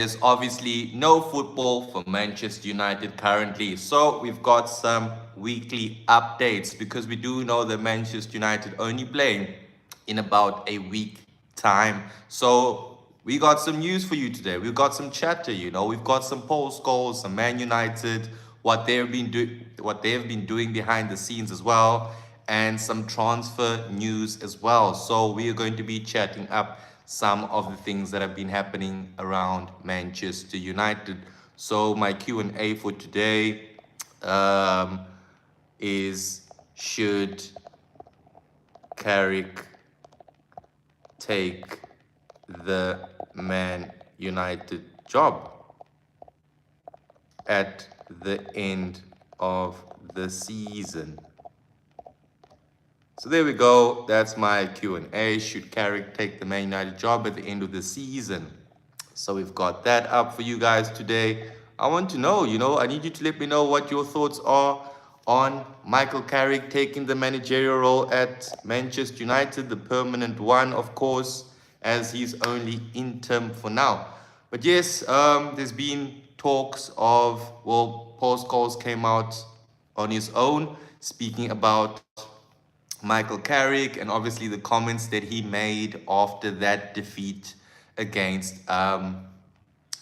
There's obviously no football for Manchester United currently. So we've got some weekly updates because we do know that Manchester United only play in about a week time. So we got some news for you today. We've got some chatter, we've got some post goals, some Man United, what they've been doing behind the scenes as well, and some transfer news as well. So we are going to be chatting up some of the things that have been happening around Manchester United. So my Q&A for today um, is, should Carrick take the Man United job at the end of the season? So there we go. That's my Q&A. Should Carrick take the Man United job at the end of the season? So we've got that up for you guys today. I want to know, I need you to let me know what your thoughts are on Michael Carrick taking the managerial role at Manchester United, the permanent one, of course, as he's only interim for now. But yes, there's been talks of, well, Paul Scholes came out on his own speaking about Michael Carrick and obviously the comments that he made after that defeat against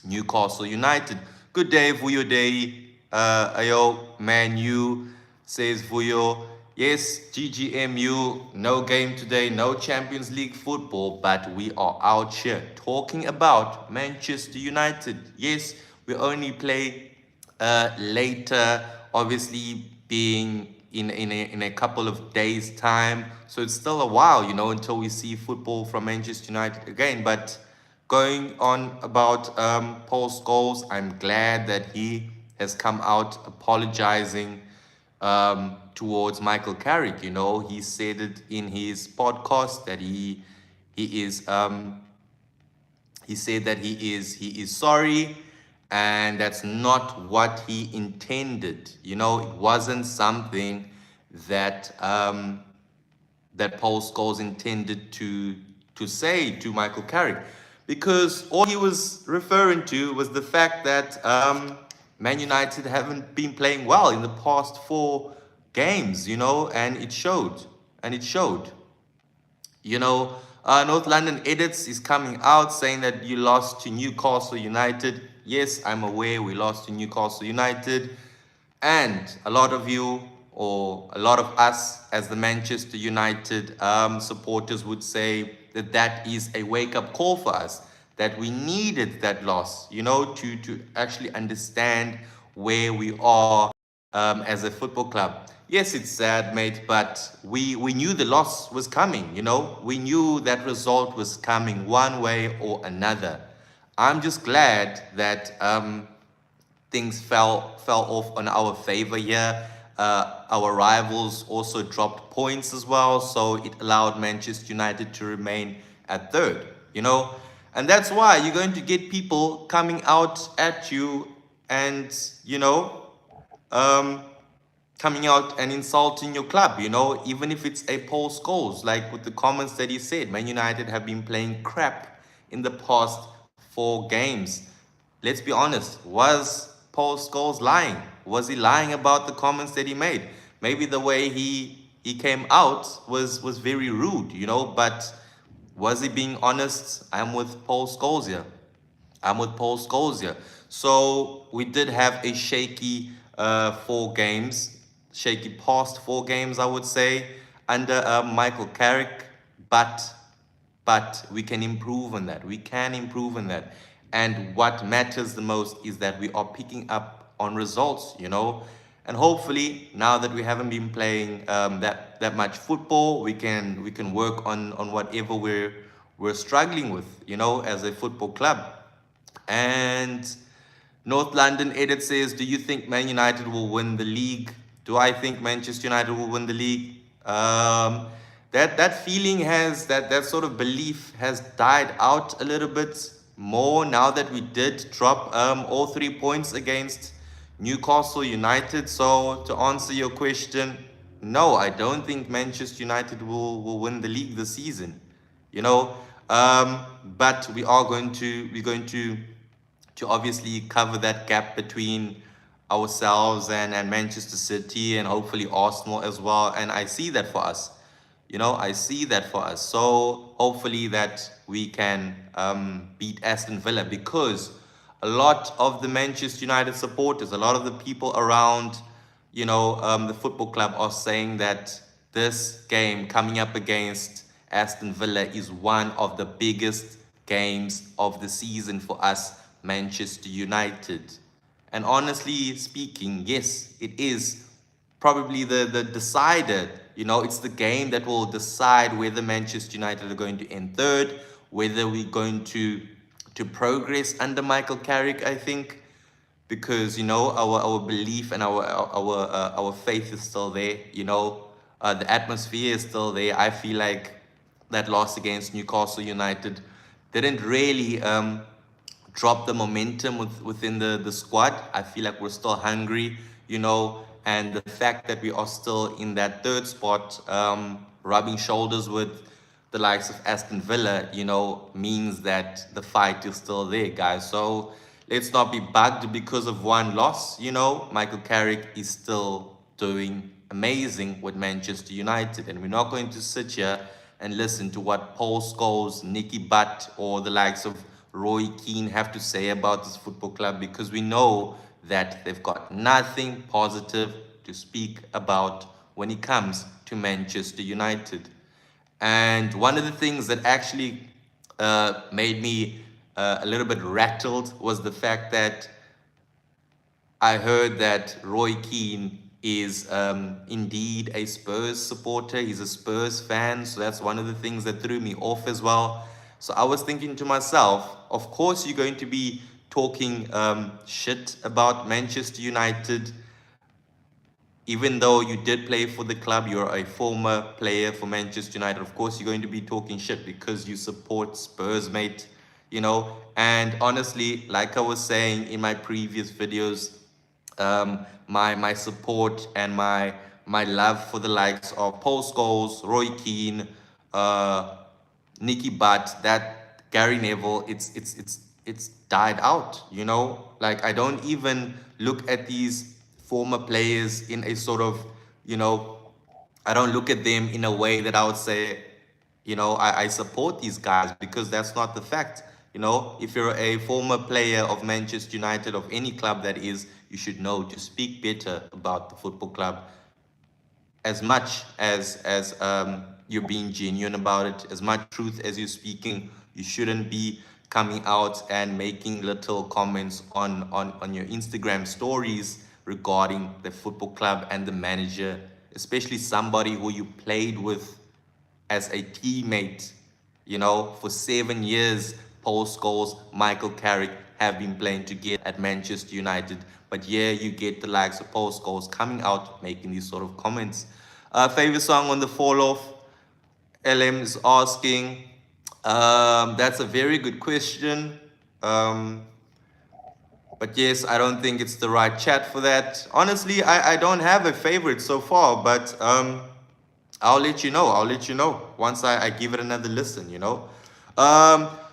Newcastle United. Good day, Vuyo Day. Ayo, Man U, says Vuyo. Yes, GGMU, no game today, no Champions League football, but we are out here talking about Manchester United. Yes, we only play later, obviously being in a couple of days' time. So it's still a while, until we see football from Manchester United again. But going on about Paul Scholes, I'm glad that he has come out apologizing towards Michael Carrick. He said it in his podcast that he is he said that he is sorry, and that's not what he intended. It wasn't something that that Paul Scholes intended to say to Michael Carrick, because all he was referring to was the fact that Man United haven't been playing well in the past 4 games, and it showed. And it showed. North London Edits is coming out saying that you lost to Newcastle United. Yes, I'm aware we lost to Newcastle United. And a lot of you, or a lot of us as the Manchester United supporters, would say that that is a wake-up call for us, that we needed that loss, to actually understand where we are as a football club. Yes, it's sad, mate, but we knew the loss was coming, We knew that result was coming one way or another. I'm just glad that things fell off on our favor here. Our rivals also dropped points as well, so it allowed Manchester United to remain at third, And that's why you're going to get people coming out at you and, coming out and insulting your club, even if it's a Paul Scholes, like with the comments that he said. Man United have been playing crap in the past 4 games. Let's be honest, was Paul Scholes lying? Was he lying about the comments that he made? Maybe the way he came out was very rude, but was he being honest? I'm with Paul Scholes here. So we did have a shaky 4 games, shaky past 4 games, I would say, under Michael Carrick, but we can improve on that. And what matters the most is that we are picking up on results, And hopefully, now that we haven't been playing that much football, we can work on whatever we're struggling with, as a football club. And North London Edit says, do you think Man United will win the league? Do I think Manchester United will win the league? That feeling that sort of belief has died out a little bit more now that we did drop all 3 points against Newcastle United. So to answer your question, no, I don't think Manchester United will win the league this season. But we're going to to obviously cover that gap between ourselves and Manchester City and hopefully Arsenal as well. And I see that for us. I see that for us. So hopefully that we can beat Aston Villa, because a lot of the Manchester United supporters, a lot of the people around, the football club are saying that this game coming up against Aston Villa is one of the biggest games of the season for us, Manchester United. And honestly speaking, yes, it is probably the decider. It's the game that will decide whether Manchester United are going to end third, whether we're going to progress under Michael Carrick, I think, because our belief and our faith is still there. The atmosphere is still there. I feel like that loss against Newcastle United didn't really drop the momentum within the squad. I feel like we're still hungry, and the fact that we are still in that third spot, rubbing shoulders with the likes of Aston Villa, means that the fight is still there, guys. So let's not be bugged because of one loss. Michael Carrick is still doing amazing with Manchester United, and we're not going to sit here and listen to what Paul Scholes, Nicky Butt, or the likes of Roy Keane have to say about this football club, because we know that they've got nothing positive to speak about when it comes to Manchester United. And one of the things that actually made me a little bit rattled was the fact that I heard that Roy Keane is indeed a Spurs supporter. He's a Spurs fan. So that's one of the things that threw me off as well. So I was thinking to myself, of course, you're going to be talking shit about Manchester United. Even though you did play for the club, you're a former player for Manchester United. Of course, you're going to be talking shit because you support Spurs, mate. And honestly, like I was saying in my previous videos, my support and my love for the likes of Paul Scholes, Roy Keane, Nicky Butt, that Gary Neville, it's died out. Like, I don't even look at these former players in a sort of, I don't look at them in a way that I would say, I support these guys, because that's not the fact. If you're a former player of Manchester United, of any club that is, you should know to speak better about the football club, as much as you're being genuine about it, as much truth as you're speaking. You shouldn't be coming out and making little comments on your Instagram stories regarding the football club and the manager, especially somebody who you played with as a teammate. For 7 years, Paul Scholes, Michael Carrick have been playing together at Manchester United. But yeah, you get the likes of Paul Scholes coming out making these sort of comments. Favorite song on the fall off? LM is asking. That's a very good question. But yes, I don't think it's the right chat for that. Honestly, I don't have a favorite so far, but I'll let you know. I'll let you know once I give it another listen.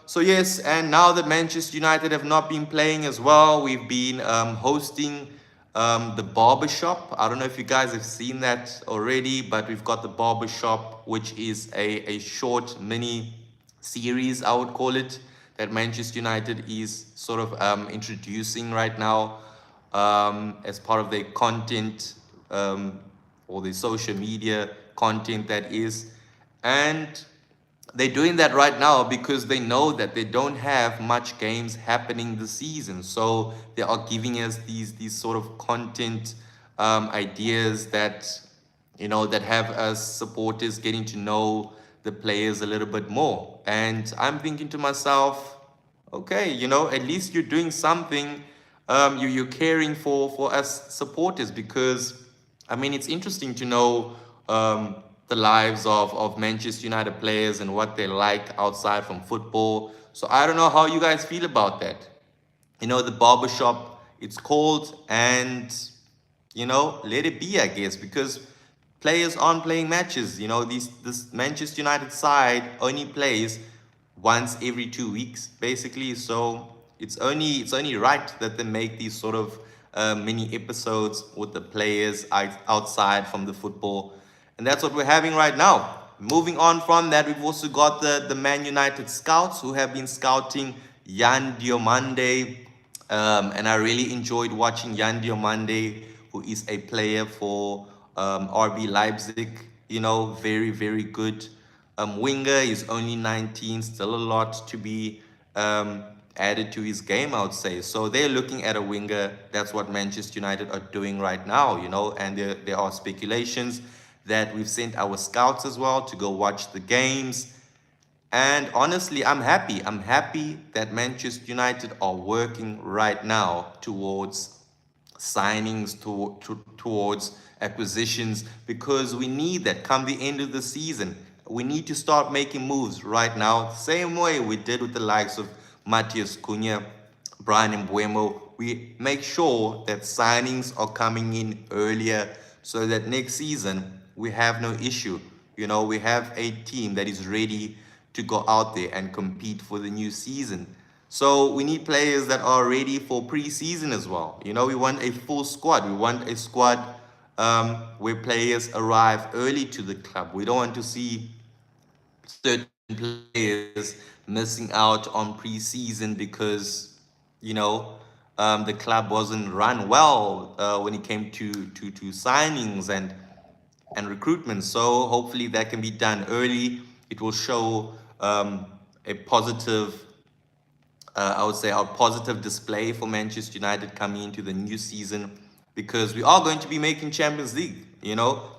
So yes, and now that Manchester United have not been playing as well, we've been hosting the barbershop. I don't know if you guys have seen that already, but we've got the barbershop, which is a short mini series, I would call it, that Manchester United is sort of introducing right now as part of their content, or the social media content, that is. And they're doing that right now because they know that they don't have much games happening this season. So they are giving us these sort of content ideas that, that have us supporters getting to know the players a little bit more. And I'm thinking to myself, okay, at least you're doing something. You're caring for us supporters, because I mean, it's interesting to know the lives of Manchester United players and what they like outside from football. So I don't know how you guys feel about that. The barbershop, it's called, and let it be, I guess, because players aren't playing matches. This Manchester United side only plays once every 2 weeks, basically. So it's only right that they make these sort of mini episodes with the players outside from the football, and that's what we're having right now. Moving on from that, we've also got the Man United scouts who have been scouting Yan Diomande, and I really enjoyed watching Yan Diomande, who is a player for RB Leipzig. Very, very good winger. He's only 19, still a lot to be added to his game, I would say. So they're looking at a winger. That's what Manchester United are doing right now, and there are speculations that we've sent our scouts as well to go watch the games. And honestly, I'm happy. I'm happy that Manchester United are working right now towards signings, towards acquisitions, because we need that come the end of the season. We need to start making moves right now, same way we did with the likes of Matheus Cunha, Brian Mbuemo. We make sure that signings are coming in earlier so that next season we have no issue. We have a team that is ready to go out there and compete for the new season. So we need players that are ready for preseason as well. We want a full squad. We want a squad where players arrive early to the club. We don't want to see certain players missing out on preseason because the club wasn't run well when it came to signings and recruitment. So hopefully that can be done early. It will show a positive, I would say, a positive display for Manchester United coming into the new season, because we are going to be making Champions League.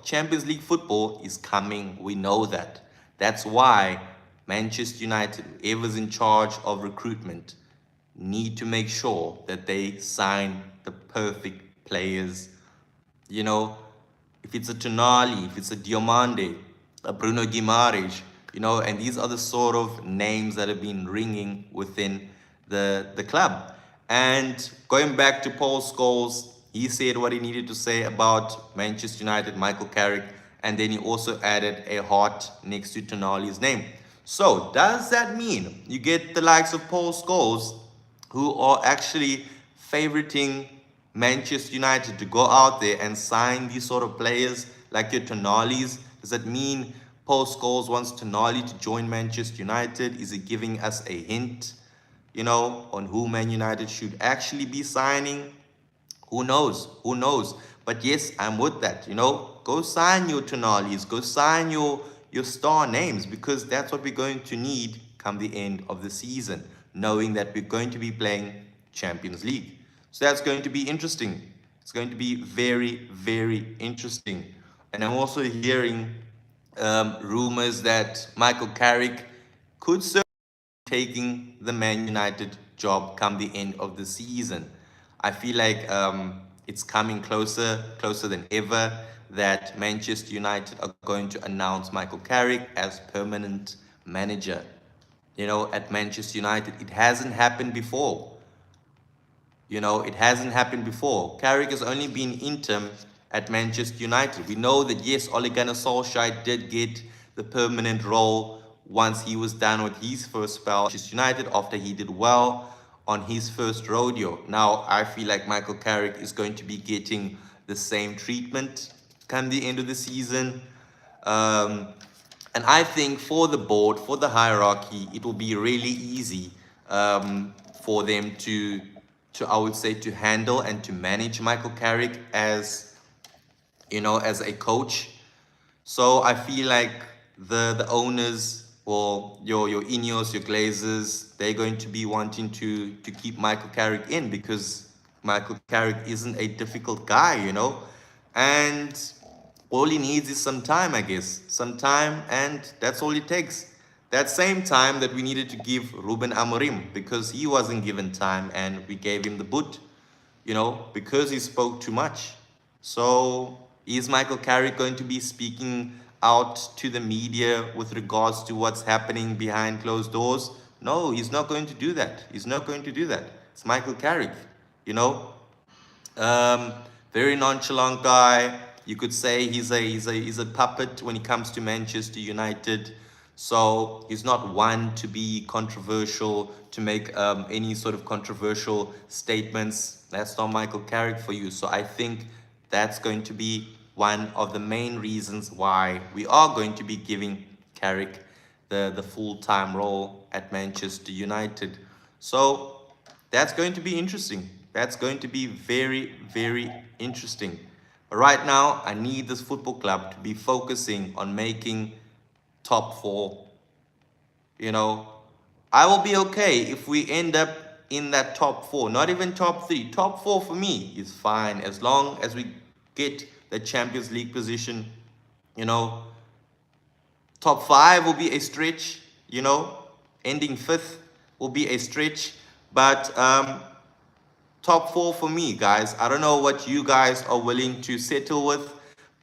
Champions League football is coming. We know that. That's why Manchester United, whoever's in charge of recruitment, need to make sure that they sign the perfect players. If it's a Tonali, if it's a Diomande, a Bruno Guimaraes, and these are the sort of names that have been ringing within the club. And going back to Paul Scholes, he said what he needed to say about Manchester United, Michael Carrick, and then he also added a heart next to Tonali's name. So does that mean you get the likes of Paul Scholes, who are actually favoriting Manchester United to go out there and sign these sort of players like your Tonalis? Does that mean Paul Scholes wants Tonali to join Manchester United? Is he giving us a hint, on who Man United should actually be signing? Who knows? Who knows? But yes, I'm with that. Go sign your Tonalis, go sign your star names, because that's what we're going to need come the end of the season, knowing that we're going to be playing Champions League. So that's going to be interesting. It's going to be very, very interesting. And I'm also hearing rumors that Michael Carrick could serve taking the Man United job come the end of the season. I feel like it's coming closer than ever, that Manchester United are going to announce Michael Carrick as permanent manager. At Manchester United, it hasn't happened before. It hasn't happened before. Carrick has only been interim at Manchester United. We know that, yes, Ole Gunnar Solskjaer did get the permanent role once he was done with his first spell at Manchester United, after he did well on his first rodeo. Now, I feel like Michael Carrick is going to be getting the same treatment come the end of the season. And I think for the board, for the hierarchy, it will be really easy for them to I would say, to handle and to manage Michael Carrick as a coach. So I feel like the owners, or your Ineos, your Glazers, they're going to be wanting to keep Michael Carrick in, because Michael Carrick isn't a difficult guy, and all he needs is some time, I guess. Some time, and that's all it takes. That same time that we needed to give Ruben Amorim, because he wasn't given time, and we gave him the boot, because he spoke too much. So is Michael Carrick going to be speaking out to the media with regards to what's happening behind closed doors? No, he's not going to do that. He's not going to do that. It's Michael Carrick, very nonchalant guy. You could say he's a puppet when it comes to Manchester United. So he's not one to be controversial, to make any sort of controversial statements. That's not Michael Carrick for you. So I think that's going to be one of the main reasons why we are going to be giving Carrick the full-time role at Manchester United. So that's going to be interesting. That's going to be very, very interesting. Right now, I need this football club to be focusing on making top four. You know, I will be okay if we end up in that top four, not even top three. Top four for me is fine as long as we get the Champions League position. You know, top five will be a stretch, ending fifth will be a stretch. But top four for me, guys. I don't know what you guys are willing to settle with,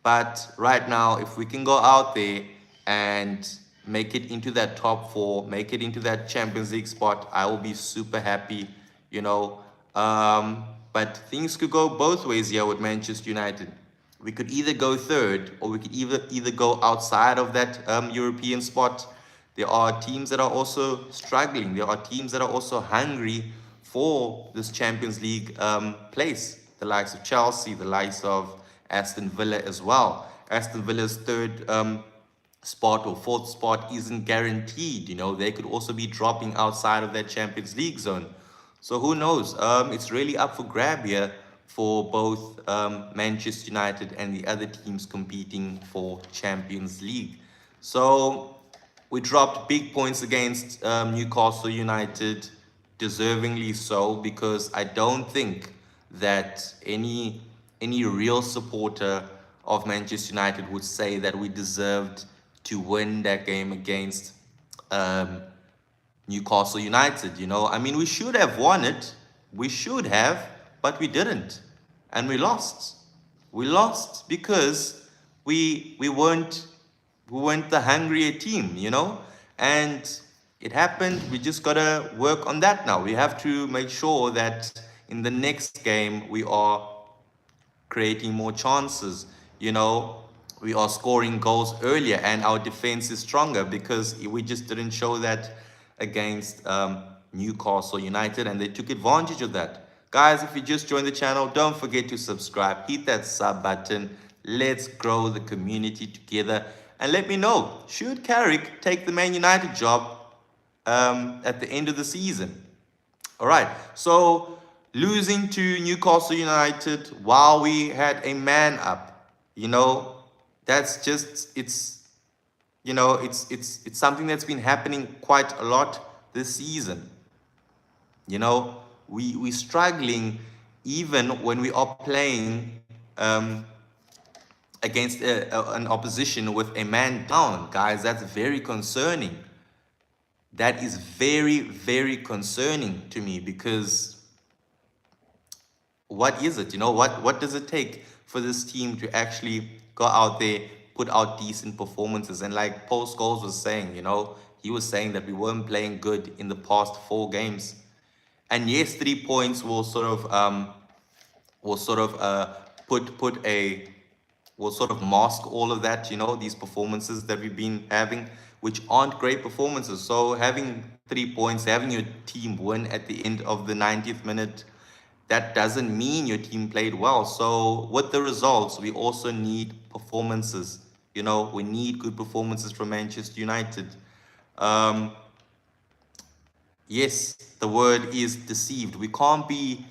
but right now, if we can go out there and make it into that top four, make it into that Champions League spot, I will be super happy, you know. But things could go both ways here with Manchester United. We could either go third or we could either go outside of that European spot. There are teams that are also struggling. There are teams that are also hungry for this Champions League place. The likes of Chelsea, the likes of Aston Villa as well. Aston Villa's third spot or fourth spot isn't guaranteed. They could also be dropping outside of that Champions League zone. So who knows? It's really up for grab here for both Manchester United and the other teams competing for Champions League. So we dropped big points against Newcastle United, deservingly so, because I don't think that any real supporter of Manchester United would say that we deserved to win that game against um, Newcastle United. I mean, we should have won it. We should have, but we didn't. And we lost. We lost because we weren't the hungrier team. And it happened. We just gotta work on that now. We have to make sure that in the next game we are creating more chances. You know, we are scoring goals earlier, and our defense is stronger because we just didn't show that against Newcastle United, and they took advantage of that. Guys, if you just joined the channel, don't forget to subscribe, hit that sub button. Let's grow the community together. And let me know, should Carrick take the Man United job at the end of the season? All right, so losing to Newcastle United while we had a man up, that's just it's something that's been happening quite a lot this season. We're struggling even when we are playing against an opposition with a man down, guys. That's very concerning. That is very, very concerning to me because what is it? What does it take for this team to actually go out there, put out decent performances? And like Paul Scholes was saying, he was saying that we weren't playing good in the past 4 games. And yes, 3 points will sort of mask all of that, these performances that we've been having, which aren't great performances. So having 3 points, having your team win at the end of the 90th minute, that doesn't mean your team played well. So with the results, we also need performances. We need good performances from Manchester United. Yes, the word is deceived. We can't be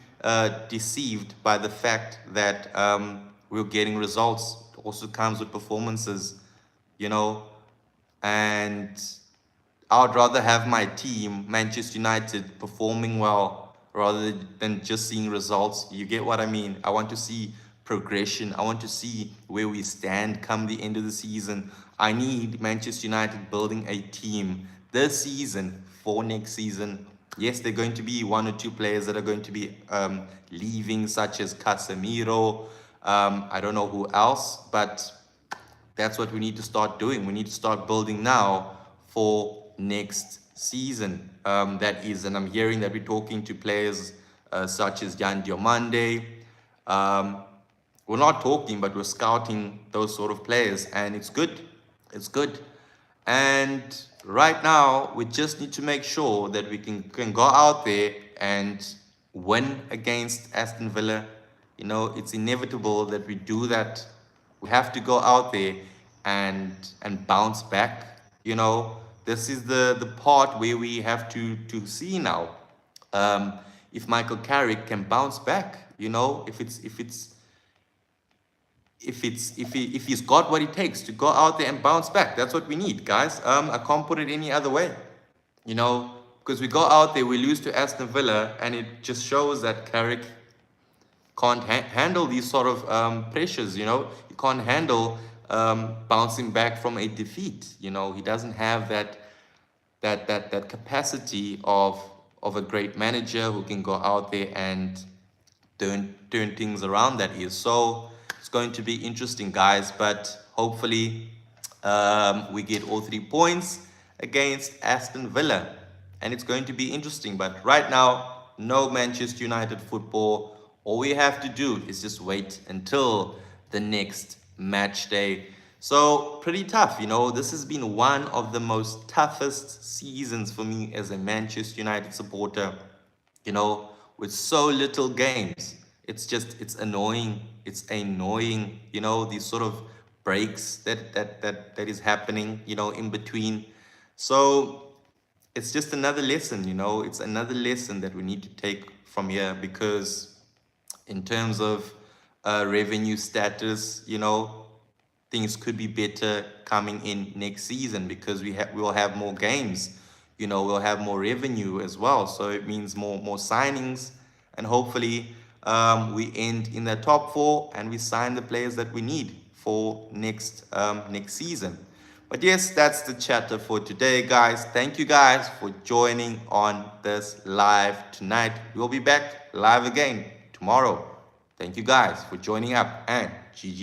deceived by the fact that we're getting results. It also comes with performances, and I would rather have my team, Manchester United, performing well rather than just seeing results. You get what I mean? I want to see progression. I want to see where we stand come the end of the season. I need Manchester United building a team this season for next season. Yes, there are going to be 1 or 2 players that are going to be leaving, such as Casemiro. I don't know who else, but that's what we need to start doing. We need to start building now for next season. That is, and I'm hearing that we're talking to players such as Jan Diomande. We're not talking, but we're scouting those sort of players, and it's good. It's good. And right now, we just need to make sure that we can go out there and win against Aston Villa. You know, it's inevitable that we do that. We have to go out there and bounce back. You know, this is the part where we have to see now. If Michael Carrick can bounce back, you know, if he's got what it takes to go out there and bounce back. That's what we need, guys. I can't put it any other way. You know, because we go out there, we lose to Aston Villa, and it just shows that Carrick can't handle these sort of pressures. You know, he can't handle bouncing back from a defeat. You know, he doesn't have that capacity of a great manager who can go out there and turn things around. That is, so it's going to be interesting, guys, but hopefully we get all 3 points against Aston Villa, and it's going to be interesting. But right now, no Manchester United football. All we have to do is just wait until the next match day. So pretty tough, you know. This has been one of the most toughest seasons for me as a Manchester United supporter. You know, with so little games, it's annoying. It's annoying, you know, these sort of breaks that is happening, you know, in between. So it's just another lesson, you know. It's another lesson that we need to take from here, because in terms of revenue status, you know, things could be better coming in next season, because we'll have more games, you know, we'll have more revenue as well. So it means more signings, and hopefully we end in the top four and we sign the players that we need for next season. But yes, that's the chatter for today, guys. Thank you guys for joining on this live tonight. We'll be back live again tomorrow. Thank you guys for joining up, and GG.